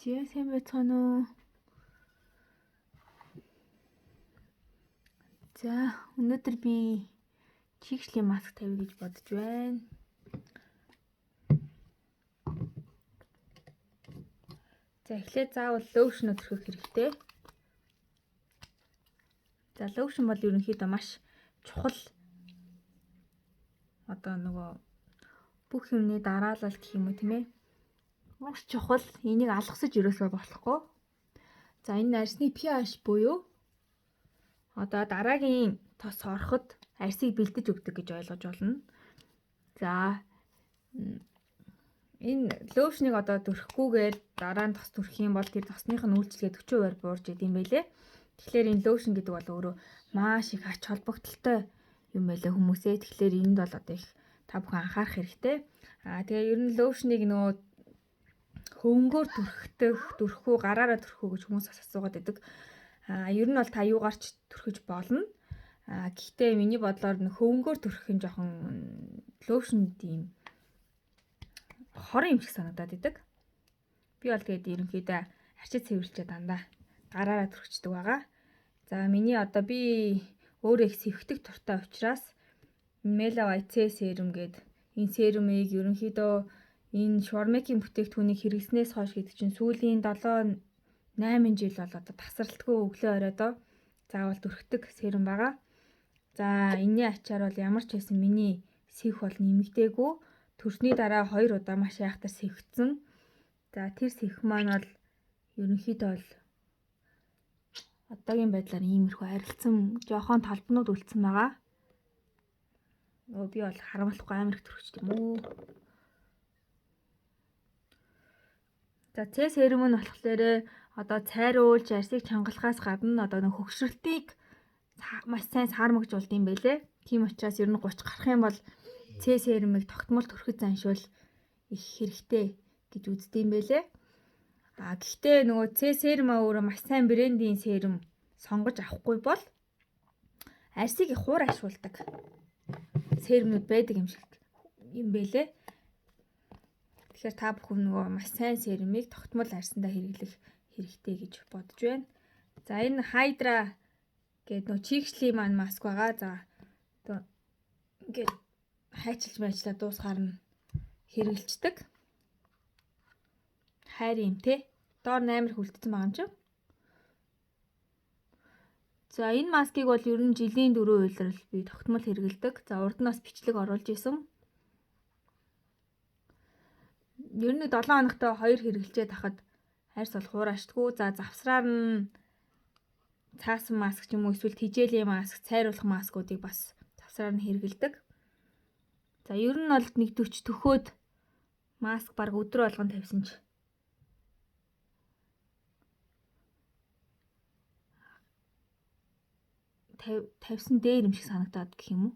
Зя сайн байцгаана уу? За, өнөөдөр би чигшлийн маск тавья гэж бодож байна. За, эхлээд заавал лошн өдрөх хэрэгтэй. За, лошн бол ерөнхийдөө маш чухал. Одоо нөгөө бүх юмны дараалал гэх юм уу тийм ээ? Маш чухал. Энийг алгасаж ерөөсөө болохгүй. За, энэ арсны pH буюу одоо дараагийн тос ороход арсыг бэлдэж өгдөг гэж ойлгож болно. За, энэ лошныг одоо төрөхгүйгээр дараа нь тос төрөх юм бол тэр тосных нь үйлчлэгээ 40% буурж идэм байлээ. Тэгэхээр энэ лошн гэдэг бол өөрөө маш их ач холбогдолтой юм байлээ хүмүүсээ. Тэгэхээр энд бол одоо их та бүхэн анхаарах хэрэгтэй. Тэгээ ер нь лошныг нөгөө хөвөнгөөр төрөх үү, гараараа төрөх үү гэж хүмүүс асуугаад байдаг. Ер нь бол та юугаарч төрөхөж болно. Гэхдээ миний бодлоор хөвөнгөөр төрөх нь жоохон лошнд юм хорон юм шиг санагдаад идэг. Би бол тэгээд ерөнхийдөө арчид цэвэрлжээ дандаа гараараа төрчихдөг байгаа. За миний одоо би өөрөө их сэвхдэг туртай учраас Mela White serum гэдэг энэ серумыг ерөнхийдөө энэ Shormec-ийн бүтээгдэхүүнийг хэрэглэснээс хойш гэдэг чинь сүүлийн 7-8 жил бол одоо тасралтгүй өглөө оройдоо заавал төрхдөг серум байгаа. За энэний ачаар бол ямар ч байсан миний сэвх бол нэмэгдээгүй. Төрсний дараа 2 удаа маш айхтар сэвхсэн. За тэр сэвх маань бол ерөнхийдөө бол одоогийн байдлаар иймэрхүү арилцсан жоохон толбонууд үлдсэн байгаа. Би бол харамлахгүй амар их төрөгч юм уу. За С серум нь болохоор одоо цайруулж арсыг чангалахаас гадна одоо нэг хөгшрөлтийг маш сайн саармагжуулд юм байлээ. Тийм учраас ер нь 30 гарах юм бол С серумыг тогтмол төрөхөд заншвал их хэрэгтэй гэж үздэг юм байлээ. Гэхдээ нөгөө С серум өөрөө маш сайн брендийн серум сонгож авахгүй бол арсыг их хуур ашуулдаг серумуд байдаг юм шиг юм байлээ. Тэгэхээр та бүхэн нөгөө маш сайн серумыг тогтмол арсандаа хэрэглэх хэрэгтэй гэж бодож байна. За энэ Hydra гэдэг нөгөө чигшлийн маань маск байгаа. За одоо ингээд хайчилж байжлаа дуусгаар нь хэрэгжилдэг. Хайр юм те. Доор 8 хүлдсэн байгаа юм чинь. За энэ маскыг бол ер нь жилийн 4 үйлрэл би тогтмол хэрэгэлдэг. За урд нь бас бичлэг оруулж исэн. Ер нь 7 хоногтой 2 хэрэглэжээ тахад арьс бол хуурашдаггүй. За завсраар нь цаасан маск ч юм уу эсвэл тижээлийн маск, цайруулах маскуудыг бас завсраар нь хэрэгэлдэг. За ер нь бол 1:40 төхөөд маск баг өдөр болгон тавьсан ч тавьсан дээр юм шиг санагдаад гэх юм уу.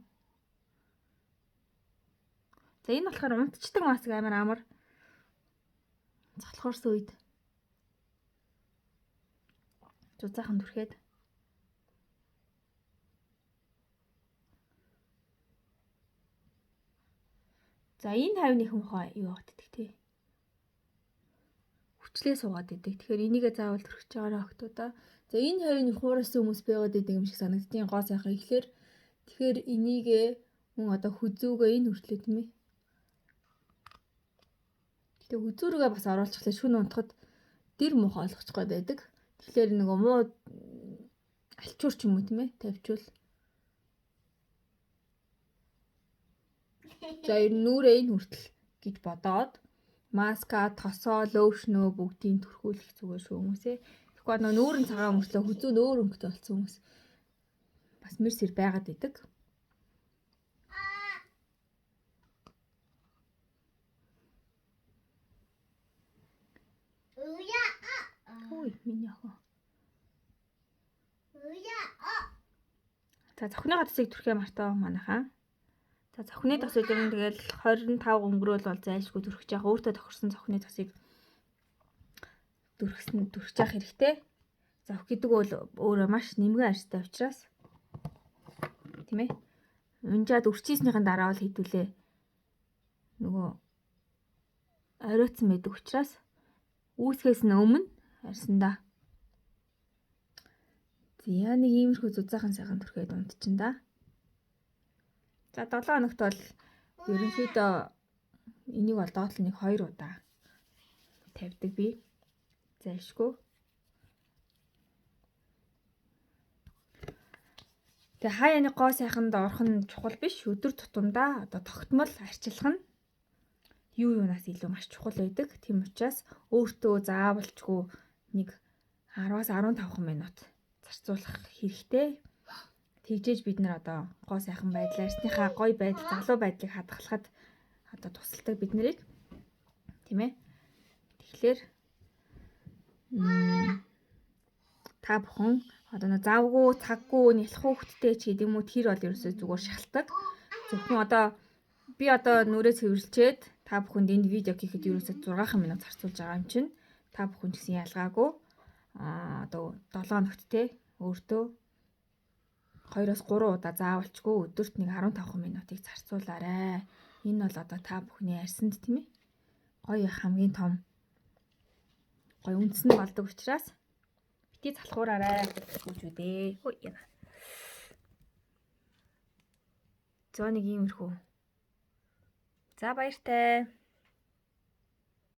За энэ болохоор унтчдаг маск амар амар залхуурсан үед зузаахан түрхээд. За энэ хавьных мохоо юу гаддаг те. Хүчлээ суугаад идэг. Тэгэхээр энийгээ заавал төрөх чагараа охтуудаа. За энэ хавьны хуурсан хүмүүс байгаад идэг юм шиг санагдтiin гоо сайхан ихлээр. Тэгэхээр энийгээ мөн одоо хүзүүгээ энэ хүртлээ тийм ээ. Тэгээ хүзүүргээ бас оруулчихлаа шүн унтахад дэр муухай олгохгүй байдаг. Тэгэхээр нөгөө муу алчуур ч юм уу тийм ээ тавьчвал. За ер нь нүрээ энэ хүртэл гэж бодоод маска, тосоо, лошнөө бүгдийг төрхүүлэх зүгээр шүү хүмүүсээ. Тэгэхгүй нөгөө нүүрэн цагаан мөртлөө хүзүү нөөр өнгөтэй болсон хүмүүс бас мэрсэр байгаад идэг. Ой, миний охин. За цохны тосыг түрхээ мартаа манайхаа. За цохны тосыг ер нь тэгэл 25 өнгөрөөл бол зайлшгүй түрхэж яах өөртөө тохирсон цохны тосыг түрхэж яах хэрэгтэй. Зовх гэдэг бол өөрөө маш нэмгэн арьстай учраас тийм ээ. Унжаад үрчийснийхэн дараа бол хэдүүлээ нөгөө оройтсан байдаг учраас үүсгэхээс нь өмнө арьсандаа. За нэг иймэрхүү зузаахан сайхан түрхээд унтчихин да. За 7 хоногт бол ерөнхийдөө энийг бол доотлол нэг 2 удаа тавьдаг би. Зайлшгүй. Тэгээ хаяаны гоо сайханд орох нь чухал биш. Өдөр тутамдаа одоо тогтмол арчилах нь юунаас илүү маш чухал байдаг. Тийм учраас өөртөө заавалчгүй нэг 10-аас 15 минут зарцуулах хэрэгтэй. Тэгжээж бид нар одоо гоо сайхан байдал, арьсныхаа гоё байдал, залуу байдлыг хадгалахад одоо тусалдаг бид нарыг. Тийм ээ. Тэгэхээр та бүхэн одоо нэг завгүй, цаггүй, нялх хүүхэдтэй ч гэдэг юм уу тэр бол ерөөсөө зүгээр шалтгаан. Зөвхөн одоо би одоо нүрээ цэвэрлчээд та бүхэнд энд видео хийхэд ерөөсөө 6 минут зарцуулж байгаа юм чинь та бүхэн ч гэсэн ялгаагүй одоо 7 хоногт те өөртөө 2-оос 3 удаа заавалчгүй өдөрт нэг 15 минутыг зарцуулаарай. Энэ бол одоо та бүхний арьсанд тийм ээ гоё хамгийн том гоё үндэс нь болдог учраас бити залхуураарай хүүчүүдээ. Хөөе яна. Зөө нэг иймэрхүү. За баяртай.